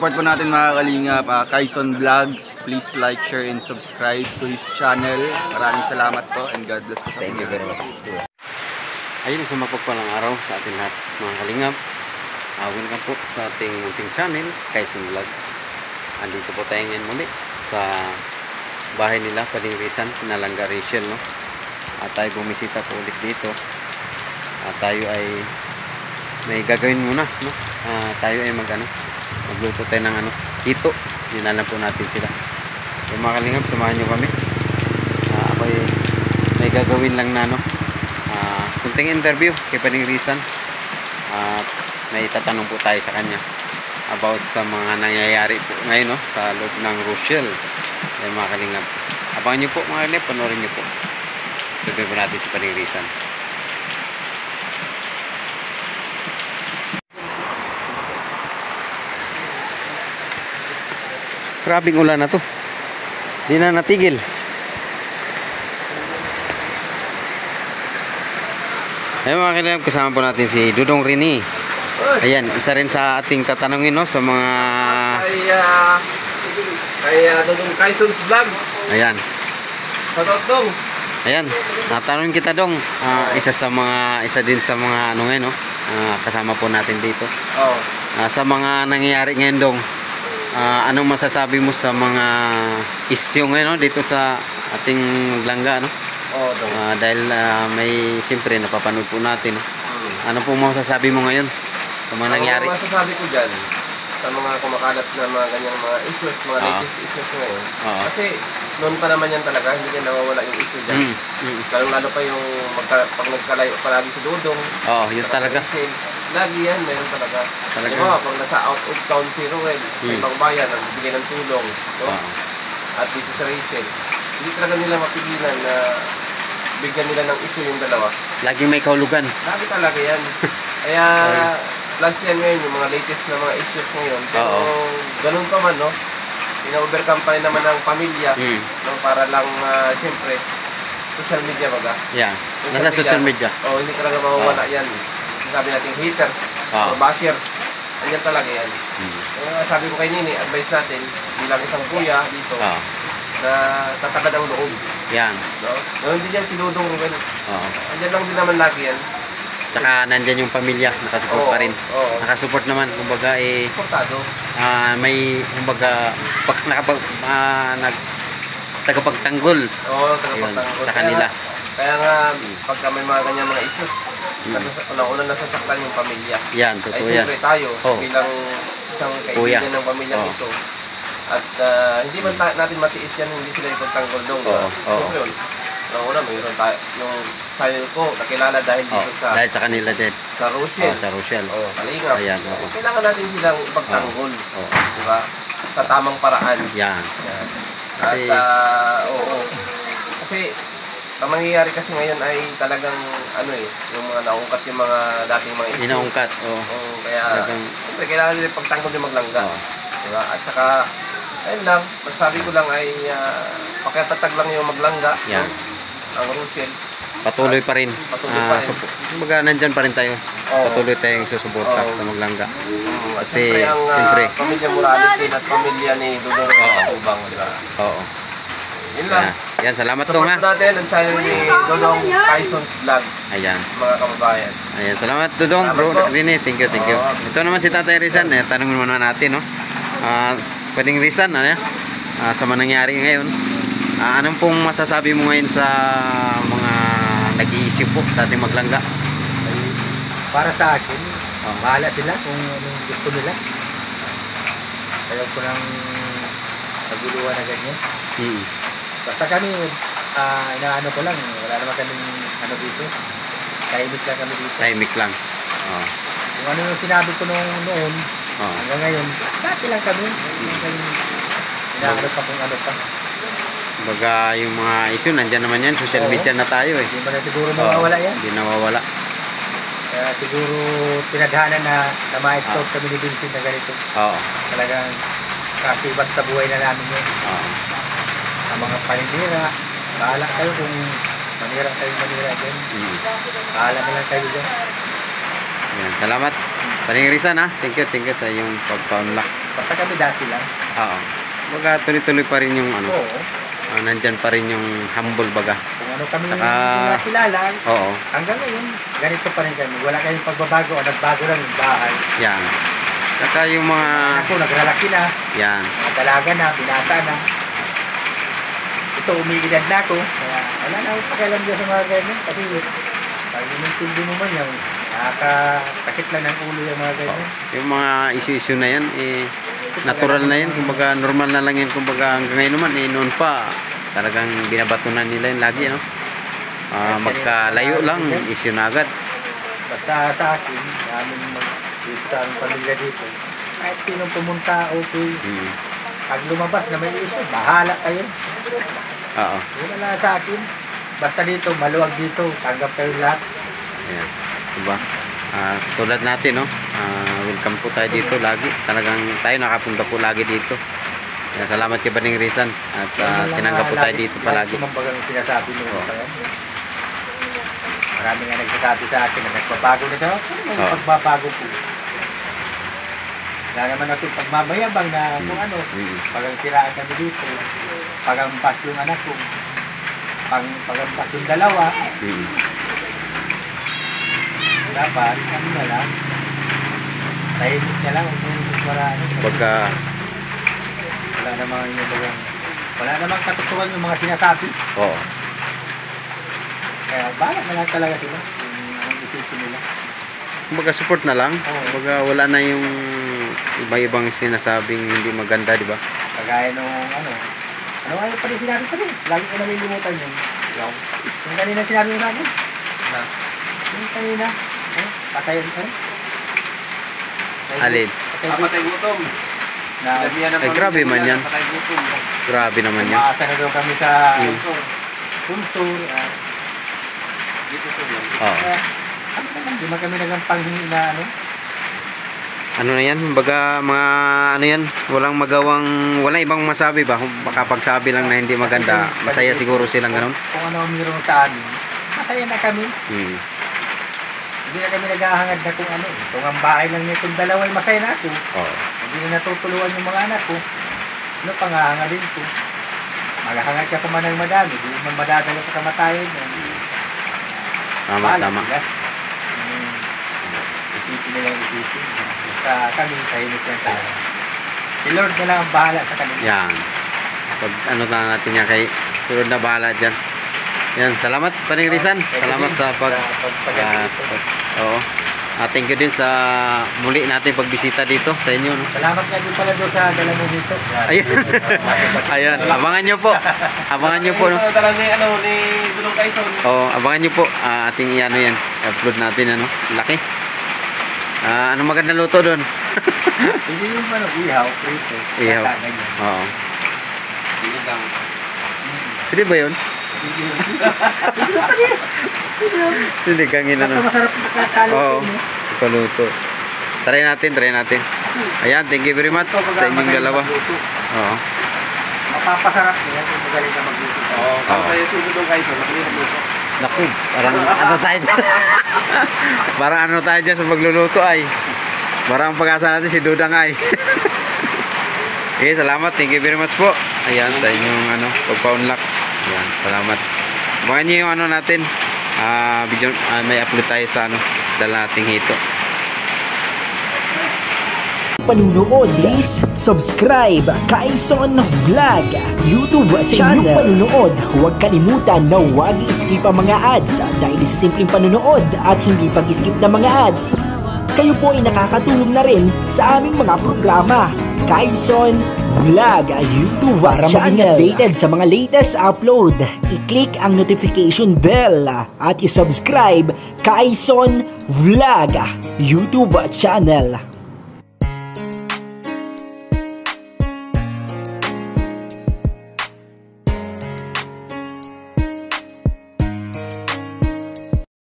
support po natin mga kalingap, Kaison Vlogs. Please like, share, and subscribe to his channel. Maraming salamat po and God bless po sa inyo. Thank you very much. Ayun, isang mapagpalang araw sa ating lahat mga kalingap. Welcome po sa ating channel, Kaison Vlog. Andito po tayo ngayon muli sa bahay nila, Paningrisan, Nalangga Rachel, no? At tayo bumisita po ulit dito. At tayo ay may gagawin muna, no? Tayo ay magluto tayo ng hito. Dinalan po natin sila. So mga kalingap, samahan nyo kami. Ako ay may gagawin lang na kunting interview kay Paningrisan. May tatanong po tayo sa kanya about sa mga nangyayari po ngayon, no, sa loob ng Rochelle. Ay mga kalingap, abangan nyo po mga kalingap, panoorin nyo po. Sabihin po natin si Paningrisan. Grabing ulan na to, di na natigil. Ayun mga kalingap, kasama po natin si Dudong Rini. Ayan, isa rin sa ating tatanungin, no, sa mga kay Dudong Kaison's Vlog. Ayan. Dong. Ayan, natanong kita Dong. Isa din sa mga ngayon, no, kasama po natin dito. Oh. Sa mga nangyayari ngayon Dong, anong masasabi mo sa mga issue ngayon, no, dito sa ating Maglangga, no? Oh, Dong. Dahil may siyempre napapanood po natin, no? Ano po masasabi mo ngayon sa mga nangyari? Ang masasabi ko dyan sa mga kumakalat na mga ganyang mga issues, mga latest issues ngayon. Kasi noon pa naman yan talaga, hindi yan nawawala yung issue dyan. Lalo pa yung pag nagkalayo palagi si Dudong. Yun talaga. Lagi yan, mayroon talaga. Diba, pag nasa out of town si Ruel, sa ibang bayan, nagbibigay ng tulong. No? At dito sa Rachel, hindi talaga nila mapigilan na bigyan nila ng issue yung dalawa. Lagi may kahulugan. Lagi talaga yan. Kaya plus yan ngayon, yung mga latest na mga issues ngayon. Pero ganun pa man, no? Ina-overcome pa rin naman ng pamilya, no? Para lang, siyempre, social media baga. Yeah, nasa social media. Hindi talaga mawawala yan. Sabi natin haters or bashers, andyan talaga yan. Sabi ko kay Nini, advice natin, bilang isang kuya dito, na tatagad ang loob. Yan. No? Ganun din yan si Dudong Ruel. Andyan lang din naman lagi yan. Saka nandyan yung pamilya, nakasupport pa rin. Nakasupport naman, kumbaga supportado. May kumbaga tagapagtanggol. Tagapagtanggol. Sa kanila. Kaya nga, pagka may mga ganyan mga issues, unang-unang nasasaktan yung pamilya. Yan, totoo yan. Ay, siyempre tayo, bilang isang kaibigan ng pamilya ito. At hindi man natin matiis yan, hindi sila ipagtanggol doon. Siyempre yun. Una, mayroon tayo, yung style ko, nakilala dahil dito dahil sa kanila din. Sa Rochelle. Sa Rochelle. Kalingap. Ayan, kailangan natin silang ipagtanggol. Diba? Sa tamang paraan. Yan. Kasi, kasi, ang mangyayari kasi ngayon ay talagang, yung mga naungkat yung mga dating mga issues. Inaungkat, kaya, kailangan nila ipagtanggol yung Maglangga. Diba? At saka, ayun lang, masasabi ko lang ay, pakitatag lang yung Maglangga. Yan. Ang Rochelle. Patuloy pa rin. Kumbaga nandyan pa rin tayo. Patuloy tayong susuporta sa Maglangga. Kasi siyempre ang pamilya Morales din at pamilya ni Dudong Ubang, di ba? Yun lang. Yan, salamat Dong, ha. Support natin ang channel ni Dudong Kaison's Vlog. Ayan. Mga kababayan. Ayan, salamat Dudong, bro. Rini, thank you. Ito naman si Tatay Rizan. Tanongin muna natin, no. Pwedeng Rizan, sa mga nangyari ngayon. Anong pong masasabi mo ngayon sa mga nag-i-issue po sa ating Maglangga? Para sa akin, bahala sila kung anong gusto nila. Ayaw ko nang naguluhan na ganyan. Basta kami, inaano ko lang, wala naman kaming dito. Tahimik lang kami dito. Tahimik lang. Kung ano yung sinabi ko noon, hanggang ngayon, dati lang kami. Inaano pa kung ano pa. Baga yung mga issue, nandyan naman yan, social media na tayo Hindi mo na siguro nawawala yan. Hindi nawawala. Kaya siguro pinadhanan na ma-stop kami ni Vincent na ganito. Talagang kasi basta buhay na namin yun. Ang mga paninira, bahala kayo kung manira dyan. Bahala na lang kayo dyan. Yan, salamat. Paningrisan ha. Thank you sa iyong pagpa-unlock. Basta kami dati lang. Oo. Baga tuloy-tuloy pa rin yung ano. Oo. Nandyan pa rin yung humble baga. Kung ano kami Saka, kilala, oo. hanggang ngayon, ganito pa rin kami. Wala kayong pagbabago o nagbago lang yung bahay. Yan. Saka yung mga... Ako, naglalaki na. Yan. Mga dalaga na, binata na. Ito, umiidad na ako. Kaya wala na akong pakialam dyan sa mga ganyan. Kasi pag inintindi mo man yung nakakakit lang ng ulo yung mga ganyan. Yung mga issue na yan, natural na yan. Kumbaga, normal na lang yan. Kumbaga, hanggang ngayon naman, noon pa, talagang binabatunan nila yan lagi, no? Magkalayo lang, issue na agad. Basta sa akin, dito sa aming pamilya dito, kahit sinong pumunta, okay. Pag lumabas na may issue, bahala kayo. Oo. Wala na sa akin. Basta dito, maluwag dito, tanggap kayo lahat. Ayan. Diba? Tulad natin, no? Welcome po tayo dito lagi. Talagang tayo nakapunta po lagi dito. Ayan, salamat kay Baning Rizan. At tinanggap po tayo dito palagi. Kumbagang sinasabi mo. Marami nga nagsasabi sa akin na nagpabago na siya. Pagbabago po. Wala naman natin pagmamayabang na kung ano. Pagang siraan kami dito. Pagampas yung anak ko. Pagampas yung dalawa. Dapat, ano na lang. Tahimik na lang. Wala namang katutuan yung mga sinasabi. Oo. Kaya bahala na lang talaga sila. Ang isipin nila. Kumbaga support na lang. Kumbaga wala na yung iba-ibang sinasabing hindi maganda, di ba? Kagaya nung ano pa rin sinabi sa akin. Lagi ko nalilimutan yun. Yung kanina sinabi mo sa akin. Yung kanina. Patayin ko. Alin? Patay gutom. Grabe man yan. Patay gutom. Grabe naman yan. Maasa na daw kami sa Punsur. Dito po yan. Oo. Hindi man kami nagampanghingi na ano. Ano na yan? Baga mga ano yan? Walang ibang masabi ba? Baka pagsabi lang na hindi maganda, masaya siguro silang ganun. Kung ano ang meron sa amin, masaya na kami. Hindi na kami naghahangad na kung ano. Kung ang bahay lang niya, kung dalawa'y masaya na ako. Hindi na natutuluan yung mga anak ko. Ano pangahanga din ko? Maghahangad ka pa man ng madami. Hindi man madadala sa kamatayan. Tama. Isipin nila yung isipin. Kami, tahimik yan tayo. Si Lord na lang ang bahala sa kanila. Yan. Pag ano na natin yan kay Lord na bahala dyan. Yan, salamat Paning Rizan. Salamat sa oo. Thank you din sa muli natin pagbisita dito sa inyo. No? Salamat nga din pala doon sa dala mo dito. Ayun. Ayan, abangan nyo po. Abangan nyo po. No? Ni Dulong Kaison. Oo, abangan nyo po. Ating ano yan. Upload natin ano. Laki. Ano maganda luto doon? Hindi yung ano, ihaw, prito. Ihaw. Oo. Sinigang. Pwede ba yun? Sinigang yun ano. Masarap nakakalo. Oo. Ikaluto. Try natin. Ayan, thank you very much sa inyong dalawa. Oo. Mapapasarap niya kung magaling ka magluto. Oo. Tapos tayo si Dulong Kaison. Magluto. Naku, parang ano tayo dyan. Parang ano tayo dyan sa pagluluto ay. Parang ang pag-asa natin si Dudang ay. Okay, salamat. Thank you very much po. Ayan, sa inyong ano, pagpa-unlock. Ayan, salamat. Abangan nyo yung ano natin. Video, may upload tayo sa ano, dala nating hito. Panunood, please subscribe Kaison Vlog YouTube channel. Sa inyong panunood, huwag kalimutan na huwag i-skip ang mga ads dahil sa simpleng panunood at hindi pag-skip ng mga ads, kayo po ay nakakatulong na rin sa aming mga programa. Kaison Vlog YouTube para maging updated sa mga latest upload, i-click ang notification bell at i-subscribe Kaison Vlog YouTube channel.